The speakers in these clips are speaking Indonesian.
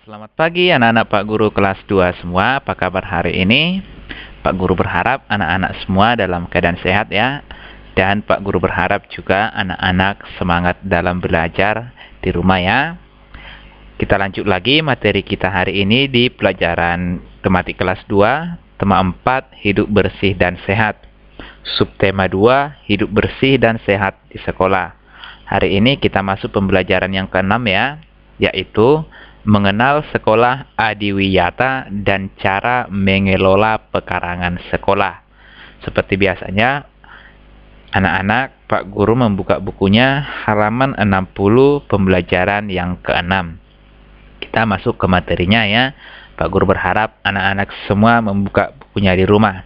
Selamat pagi anak-anak Pak Guru kelas 2 semua. Apa kabar hari ini? Pak Guru berharap anak-anak semua dalam keadaan sehat ya. Dan Pak Guru berharap juga anak-anak semangat dalam belajar di rumah ya. Kita lanjut lagi materi kita hari ini di pelajaran tematik kelas 2, tema 4, hidup bersih dan sehat. Subtema 2, hidup bersih dan sehat di sekolah. Hari ini kita masuk pembelajaran yang ke-6 ya, yaitu mengenal sekolah adiwiyata dan cara mengelola pekarangan sekolah. Seperti biasanya, anak-anak, Pak Guru membuka bukunya halaman 60 pembelajaran yang ke-6. Kita masuk ke materinya ya. Pak Guru berharap anak-anak semua membuka bukunya di rumah.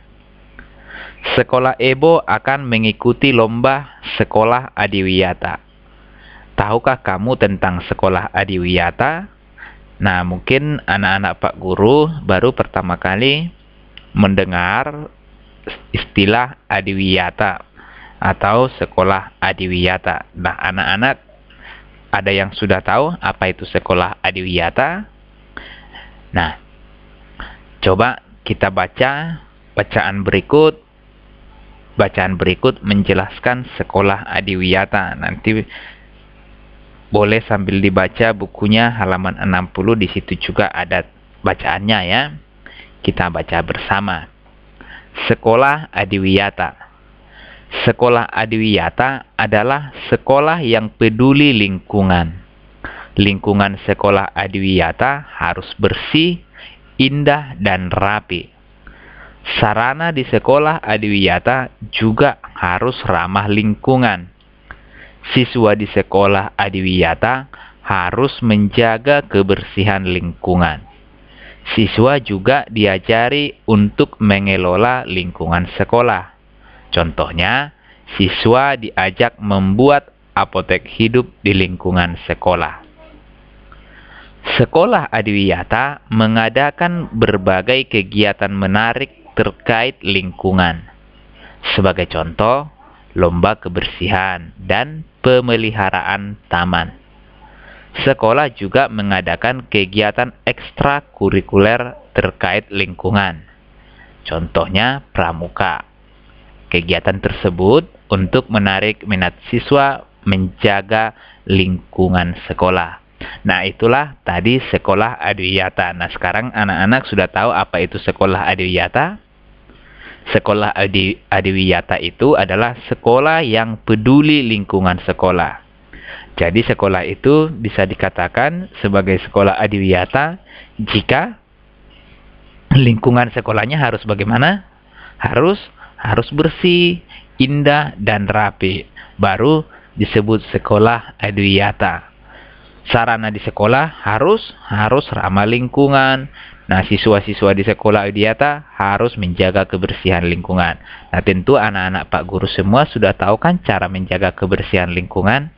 Sekolah Ebo akan mengikuti lomba sekolah adiwiyata. Tahukah kamu tentang sekolah adiwiyata? Nah, mungkin anak-anak Pak Guru baru pertama kali mendengar istilah adiwiyata atau sekolah adiwiyata. Nah, anak-anak ada yang sudah tahu apa itu sekolah adiwiyata? Nah, coba kita baca bacaan berikut. Bacaan berikut menjelaskan sekolah adiwiyata. Nanti boleh sambil dibaca bukunya halaman 60, di situ juga ada bacaannya ya. Kita baca bersama. Sekolah adiwiyata. Sekolah adiwiyata adalah sekolah yang peduli lingkungan. Lingkungan sekolah adiwiyata harus bersih, indah, dan rapi. Sarana di sekolah adiwiyata juga harus ramah lingkungan. Siswa di sekolah adiwiyata harus menjaga kebersihan lingkungan. Siswa juga diajari untuk mengelola lingkungan sekolah. Contohnya, siswa diajak membuat apotek hidup di lingkungan sekolah. Sekolah adiwiyata mengadakan berbagai kegiatan menarik terkait lingkungan. Sebagai contoh, lomba kebersihan dan pemeliharaan taman. Sekolah juga mengadakan kegiatan ekstrakurikuler terkait lingkungan. Contohnya pramuka. Kegiatan tersebut untuk menarik minat siswa menjaga lingkungan sekolah. Nah, itulah tadi sekolah adiwiyata. Nah, sekarang anak-anak sudah tahu apa itu sekolah adiwiyata? Sekolah adiwiyata itu adalah sekolah yang peduli lingkungan sekolah. Jadi sekolah itu bisa dikatakan sebagai sekolah adiwiyata jika lingkungan sekolahnya harus bagaimana? Harus bersih, indah, dan rapi. Baru disebut sekolah adiwiyata. Sarana di sekolah harus ramah lingkungan. Nah, siswa-siswa di sekolah adiwiyata harus menjaga kebersihan lingkungan. Nah, tentu anak-anak Pak Guru semua sudah tahu kan cara menjaga kebersihan lingkungan?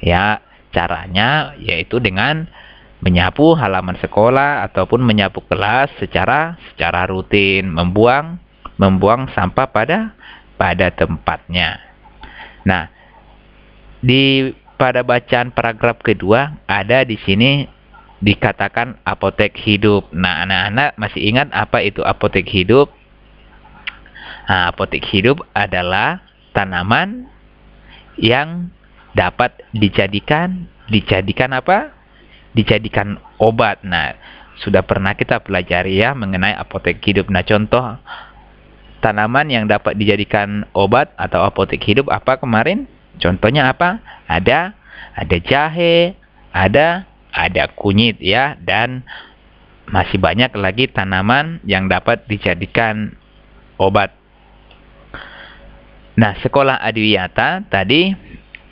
Ya, caranya yaitu dengan menyapu halaman sekolah ataupun menyapu kelas secara rutin, membuang sampah pada tempatnya. Nah, pada bacaan paragraf kedua ada di sini dikatakan apotek hidup. Nah, anak-anak masih ingat apa itu apotek hidup? Nah, apotek hidup adalah tanaman yang dapat dijadikan apa? Dijadikan obat. Nah, sudah pernah kita pelajari ya mengenai apotek hidup. Nah, contoh tanaman yang dapat dijadikan obat atau apotek hidup apa kemarin? Contohnya apa? Ada jahe, ada kunyit ya, dan masih banyak lagi tanaman yang dapat dijadikan obat. Nah, sekolah adiwiyata tadi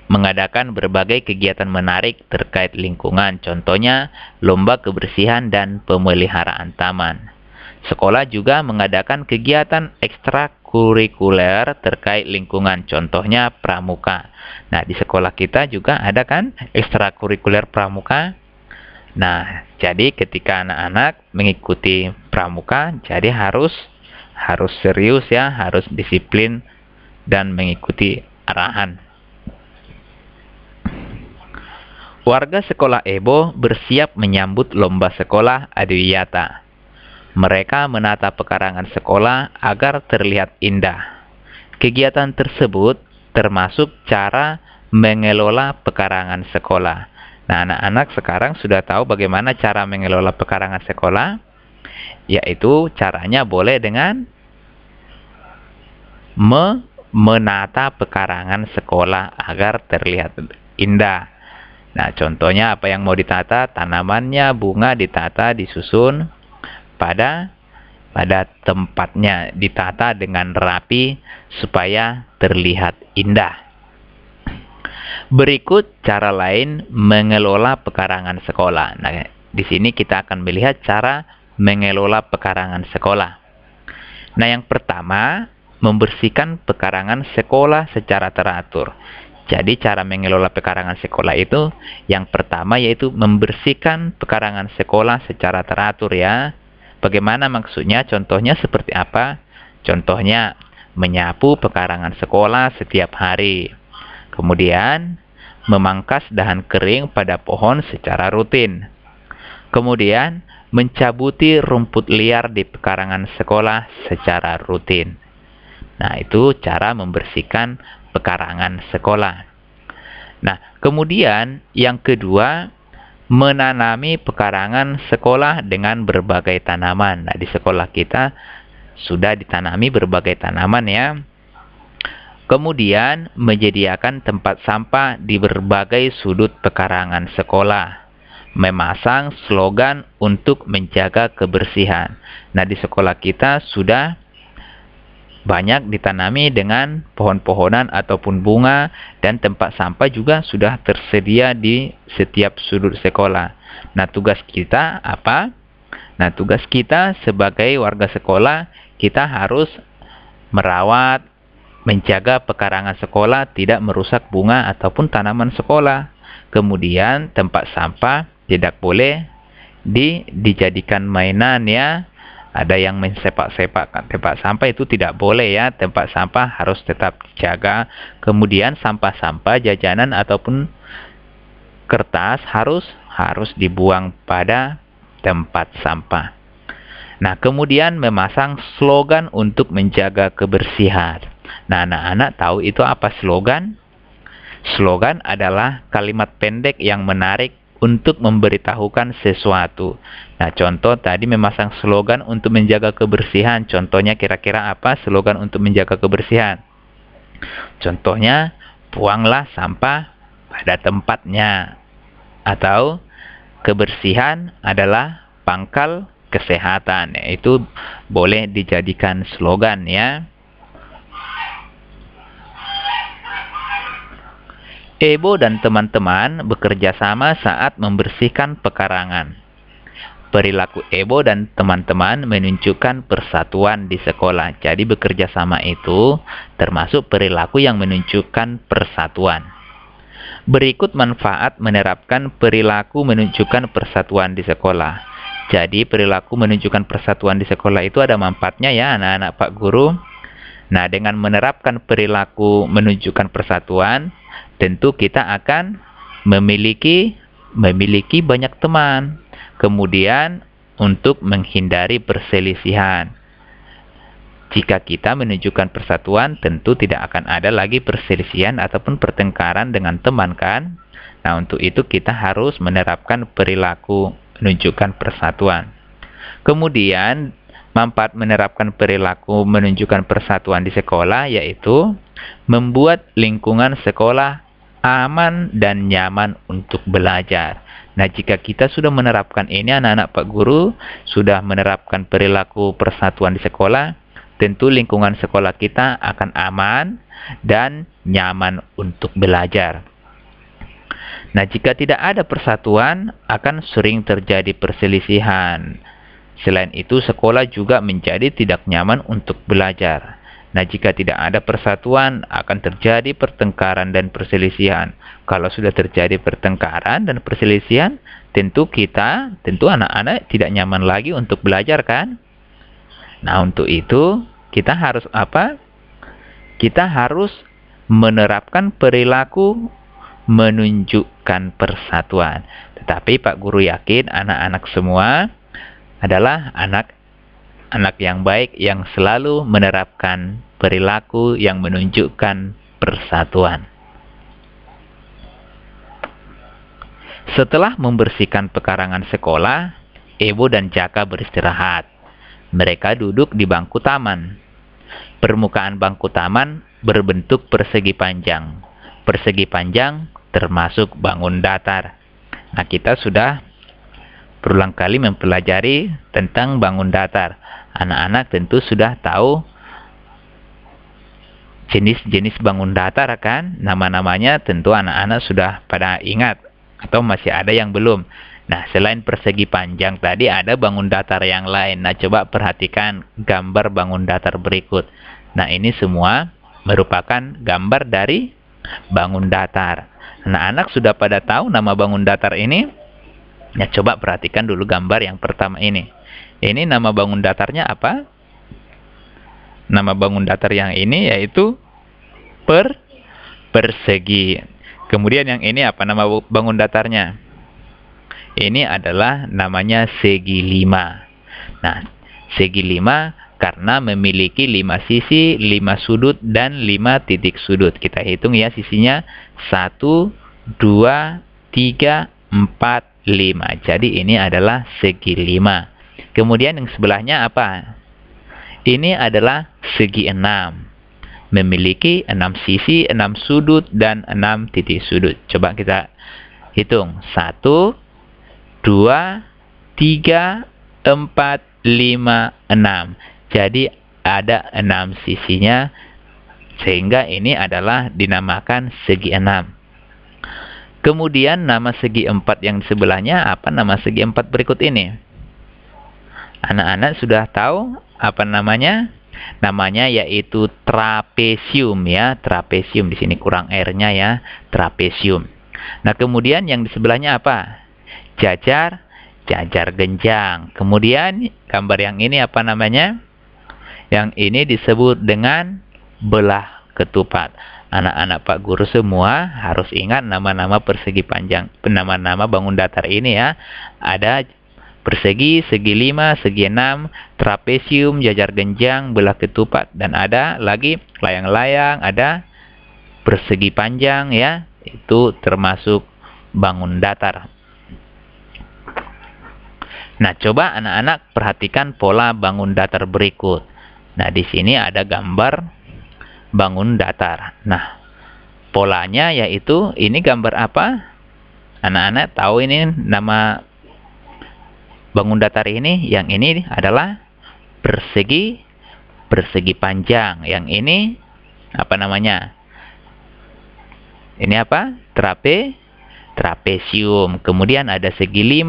mengadakan berbagai kegiatan menarik terkait lingkungan. Contohnya, lomba kebersihan dan pemeliharaan taman. Sekolah juga mengadakan kegiatan ekstrakurikuler terkait lingkungan. Contohnya, pramuka. Nah, di sekolah kita juga ada kan ekstrakurikuler pramuka? Nah, jadi ketika anak-anak mengikuti pramuka, jadi harus serius ya, harus disiplin dan mengikuti arahan. Warga sekolah Ebo bersiap menyambut lomba sekolah Adwiyata. Mereka menata pekarangan sekolah agar terlihat indah. Kegiatan tersebut termasuk cara mengelola pekarangan sekolah. Nah, anak-anak sekarang sudah tahu bagaimana cara mengelola pekarangan sekolah, yaitu caranya boleh dengan menata pekarangan sekolah agar terlihat indah. Nah, contohnya apa yang mau ditata? Tanamannya, bunga ditata, disusun pada tempatnya, ditata dengan rapi supaya terlihat indah. Berikut cara lain mengelola pekarangan sekolah. Nah, di sini kita akan melihat cara mengelola pekarangan sekolah. Nah, yang pertama, membersihkan pekarangan sekolah secara teratur. Jadi cara mengelola pekarangan sekolah itu yang pertama yaitu membersihkan pekarangan sekolah secara teratur ya. Bagaimana maksudnya? Contohnya seperti apa? Contohnya menyapu pekarangan sekolah setiap hari. Kemudian memangkas dahan kering pada pohon secara rutin. Kemudian mencabuti rumput liar di pekarangan sekolah secara rutin. Nah, itu cara membersihkan pekarangan sekolah. Nah, kemudian yang kedua, menanami pekarangan sekolah dengan berbagai tanaman. Nah, di sekolah kita sudah ditanami berbagai tanaman ya. Kemudian menyediakan tempat sampah di berbagai sudut pekarangan sekolah. Memasang slogan untuk menjaga kebersihan. Nah, di sekolah kita sudah banyak ditanami dengan pohon-pohonan ataupun bunga, dan tempat sampah juga sudah tersedia di setiap sudut sekolah. Nah, tugas kita apa? Nah, tugas kita sebagai warga sekolah, kita harus merawat, menjaga pekarangan sekolah tidak merusak bunga ataupun tanaman sekolah. Kemudian tempat sampah tidak boleh dijadikan mainan ya. Ada yang mensepak-sepak tempat sampah, itu tidak boleh ya. Tempat sampah harus tetap dijaga. Kemudian sampah-sampah jajanan ataupun kertas harus dibuang pada tempat sampah. Nah, kemudian memasang slogan untuk menjaga kebersihan. Nah, anak-anak tahu itu apa slogan? Slogan adalah kalimat pendek yang menarik untuk memberitahukan sesuatu. Nah, contoh tadi memasang slogan untuk menjaga kebersihan. Contohnya kira-kira apa slogan untuk menjaga kebersihan? Contohnya, buanglah sampah pada tempatnya. Atau, kebersihan adalah pangkal kesehatan. Itu boleh dijadikan slogan ya. Ebo dan teman-teman bekerja sama saat membersihkan pekarangan. Perilaku Ebo dan teman-teman menunjukkan persatuan di sekolah. Jadi bekerja sama itu termasuk perilaku yang menunjukkan persatuan. Berikut manfaat menerapkan perilaku menunjukkan persatuan di sekolah. Jadi perilaku menunjukkan persatuan di sekolah itu ada manfaatnya ya anak-anak Pak Guru. Nah, dengan menerapkan perilaku menunjukkan persatuan, tentu kita akan memiliki banyak teman. Kemudian untuk menghindari perselisihan. Jika kita menunjukkan persatuan, tentu tidak akan ada lagi perselisihan ataupun pertengkaran dengan teman kan. Nah, untuk itu kita harus menerapkan perilaku menunjukkan persatuan. Kemudian manfaat menerapkan perilaku menunjukkan persatuan di sekolah yaitu membuat lingkungan sekolah aman dan nyaman untuk belajar. Nah, jika kita sudah menerapkan ini, anak-anak Pak Guru sudah menerapkan perilaku persatuan di sekolah, tentu lingkungan sekolah kita akan aman dan nyaman untuk belajar. Nah, jika tidak ada persatuan, akan sering terjadi perselisihan. Selain itu, sekolah juga menjadi tidak nyaman untuk belajar. Nah, jika tidak ada persatuan, akan terjadi pertengkaran dan perselisihan. Kalau sudah terjadi pertengkaran dan perselisihan, tentu anak-anak tidak nyaman lagi untuk belajar kan? Nah, untuk itu, kita harus apa? Kita harus menerapkan perilaku menunjukkan persatuan. Tetapi Pak Guru yakin anak-anak semua adalah anak-anak yang baik yang selalu menerapkan perilaku yang menunjukkan persatuan. Setelah membersihkan pekarangan sekolah, Ebo dan Jaka beristirahat. Mereka duduk di bangku taman. Permukaan bangku taman berbentuk persegi panjang. Persegi panjang termasuk bangun datar. Nah, kita sudah berulang kali mempelajari tentang bangun datar. Anak-anak tentu sudah tahu jenis-jenis bangun datar kan? Nama-namanya tentu anak-anak sudah pada ingat. Atau masih ada yang belum. Nah, selain persegi panjang tadi ada bangun datar yang lain. Nah, coba perhatikan gambar bangun datar berikut. Nah, ini semua merupakan gambar dari bangun datar. Anak-anak sudah pada tahu nama bangun datar ini? Ya, coba perhatikan dulu gambar yang pertama ini. Ini nama bangun datarnya apa? Nama bangun datar yang ini yaitu persegi. Kemudian yang ini apa nama bangun datarnya? Ini adalah namanya segi 5. Nah, segi 5 karena memiliki 5 sisi, 5 sudut, dan 5 titik sudut. Kita hitung ya sisinya. 1, 2, 3, 4, 5. Jadi ini adalah segi 5. Kemudian yang sebelahnya apa? Ini adalah segi 6. Memiliki 6 sisi, 6 sudut, dan 6 titik sudut. Coba kita hitung. 1, 2, 3, 4, 5, 6. Jadi ada 6 sisinya, sehingga ini adalah dinamakan segi 6. Kemudian nama segi 4 yang sebelahnya apa nama segi 4 berikut ini? Anak-anak sudah tahu apa namanya? Namanya yaitu trapesium ya, trapesium. Di sini kurang R-nya ya, trapesium. Nah, kemudian yang di sebelahnya apa? Jajar genjang. Kemudian gambar yang ini apa namanya? Yang ini disebut dengan belah ketupat. Anak-anak Pak Guru semua harus ingat nama-nama persegi panjang, nama-nama bangun datar ini ya. Ada persegi, segi 5, segi 6, trapesium, jajar genjang, belah ketupat, dan ada lagi layang-layang, ada persegi panjang ya, itu termasuk bangun datar. Nah, coba anak-anak perhatikan pola bangun datar berikut. Nah, di sini ada gambar bangun datar. Nah, polanya yaitu ini gambar apa? Anak-anak tahu ini nama bangun datar ini? Yang ini adalah persegi panjang. Yang ini apa namanya? Ini apa? Trapesium. Kemudian ada segi 5,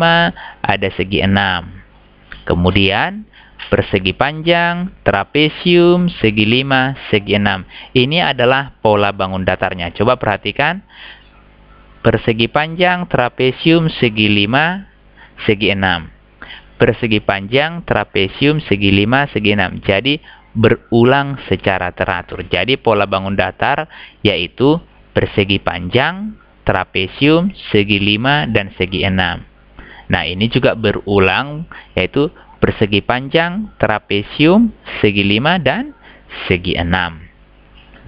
ada segi 6. Kemudian persegi panjang, trapesium, segi 5, segi 6. Ini adalah pola bangun datarnya. Coba perhatikan. Persegi panjang, trapesium, segi 5, segi 6. Persegi panjang, trapesium, segi 5, segi 6. Jadi berulang secara teratur. Jadi pola bangun datar yaitu persegi panjang, trapesium, segi 5, dan segi 6. Nah, ini juga berulang yaitu persegi panjang, trapesium, segi 5, dan segi 6.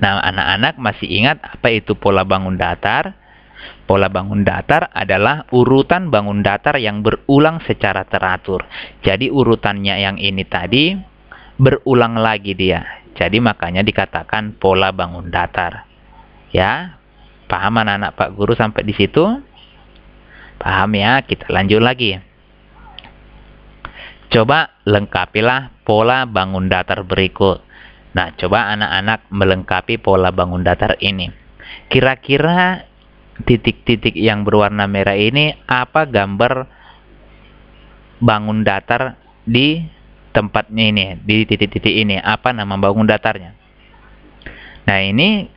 Nah, anak-anak masih ingat apa itu pola bangun datar? Pola bangun datar adalah urutan bangun datar yang berulang secara teratur. Jadi urutannya yang ini tadi berulang lagi dia. Jadi makanya dikatakan pola bangun datar. Ya, paham anak-anak Pak Guru sampai di situ? Paham ya? Kita lanjut lagi. Coba lengkapilah pola bangun datar berikut. Nah, coba anak-anak melengkapi pola bangun datar ini. Kira-kira titik-titik yang berwarna merah ini apa gambar bangun datar di tempatnya ini, di titik-titik ini? Apa nama bangun datarnya? Nah, ini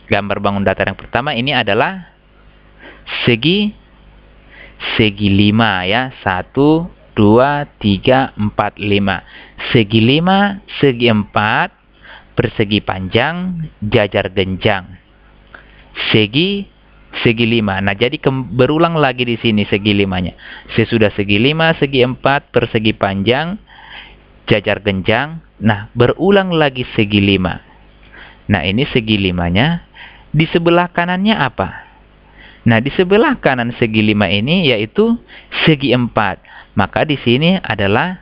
gambar bangun datar yang pertama ini adalah segi 5 ya. 1, 2, 3, 4, 5. Segi 5, segi 4, persegi panjang, jajar genjang. Segi segi 5. Nah, jadi berulang lagi di sini segi 5-nya. Sesudah segi 5, segi 4, persegi panjang, jajar genjang. Nah, berulang lagi segi 5. Nah, ini segi 5-nya. Di sebelah kanannya apa? Nah, di sebelah kanan segi 5 ini yaitu segi 4. Maka di sini adalah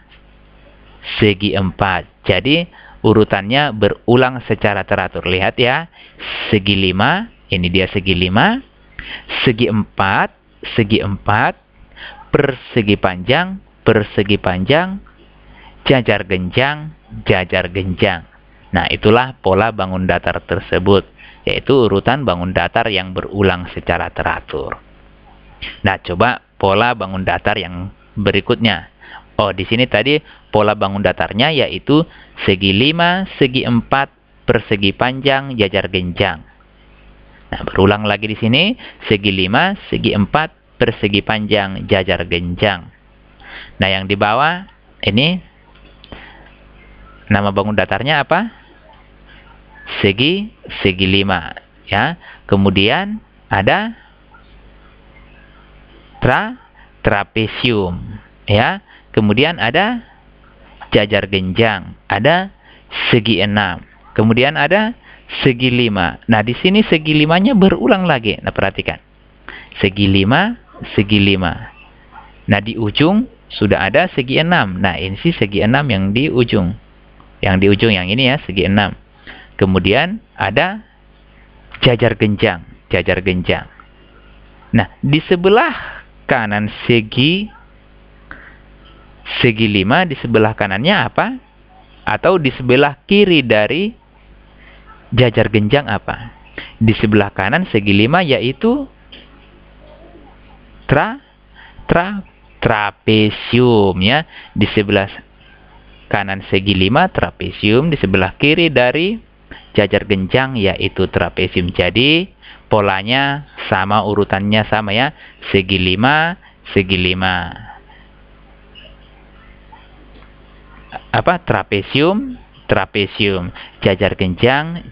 segi 4. Jadi, urutannya berulang secara teratur. Lihat ya. Segi 5. Ini dia segi 5, segi 4, persegi panjang, jajar genjang. Nah, itulah pola bangun datar tersebut, yaitu urutan bangun datar yang berulang secara teratur. Nah, coba pola bangun datar yang berikutnya. Oh, di sini tadi pola bangun datarnya yaitu segi 5, segi 4, persegi panjang, jajar genjang. Nah, berulang lagi di sini, segi 5, segi 4, persegi panjang, jajar genjang. Nah, yang di bawah, ini, nama bangun datarnya apa? Segi 5. Ya. Kemudian, ada trapesium. Ya. Kemudian ada jajar genjang. Ada segi 6. Kemudian ada segi 5. Nah, di sini segi 5-nya berulang lagi. Nah, perhatikan. Segi 5, segi 5. Nah, di ujung sudah ada segi 6. Nah, ini sih segi 6 yang di ujung. Yang di ujung yang ini ya, segi 6. Kemudian ada jajar genjang. Nah, di sebelah kanan segi 5, di sebelah kanannya apa? Atau di sebelah kiri dari jajar genjang apa? Di sebelah kanan segi 5 yaitu trapesium ya. Di sebelah kanan segi 5 trapesium, di sebelah kiri dari jajar genjang yaitu trapesium. Jadi polanya sama, urutannya sama ya. Segi 5, segi 5. Apa? Trapesium, jajar genjang,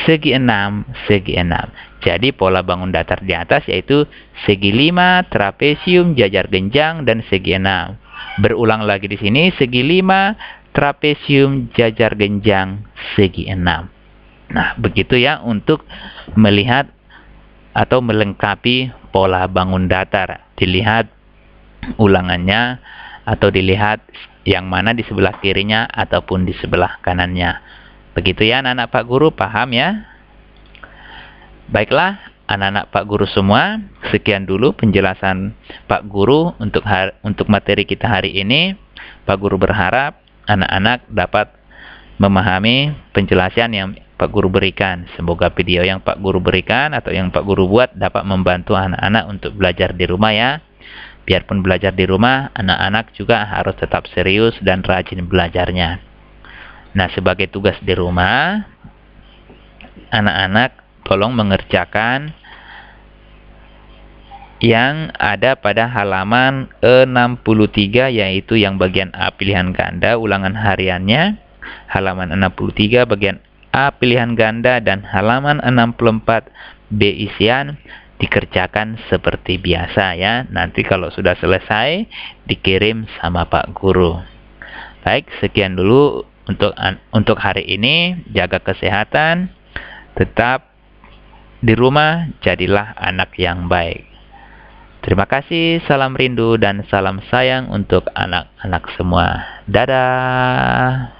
segi 6, segi 6. Jadi pola bangun datar di atas yaitu segi 5, trapesium, jajar genjang, dan segi 6. Berulang lagi di sini, segi 5, trapesium, jajar genjang, segi 6. Nah, begitu ya untuk melihat atau melengkapi pola bangun datar. Dilihat ulangannya atau dilihat yang mana di sebelah kirinya ataupun di sebelah kanannya. Begitu ya anak-anak Pak Guru, paham ya? Baiklah anak-anak Pak Guru semua, sekian dulu penjelasan Pak Guru untuk materi kita hari ini. Pak Guru berharap anak-anak dapat memahami penjelasan yang Pak Guru berikan. Semoga video yang Pak Guru berikan atau yang Pak Guru buat dapat membantu anak-anak untuk belajar di rumah ya. Biarpun belajar di rumah, anak-anak juga harus tetap serius dan rajin belajarnya. Nah, sebagai tugas di rumah, anak-anak tolong mengerjakan yang ada pada halaman 63, yaitu yang bagian A pilihan ganda, ulangan hariannya. Halaman 63 bagian A pilihan ganda dan halaman 64 B isian dikerjakan seperti biasa ya. Nanti kalau sudah selesai dikirim sama Pak Guru. Baik, sekian dulu untuk hari ini. Jaga kesehatan, tetap di rumah, jadilah anak yang baik. Terima kasih, salam rindu dan salam sayang untuk anak-anak semua. Dadah.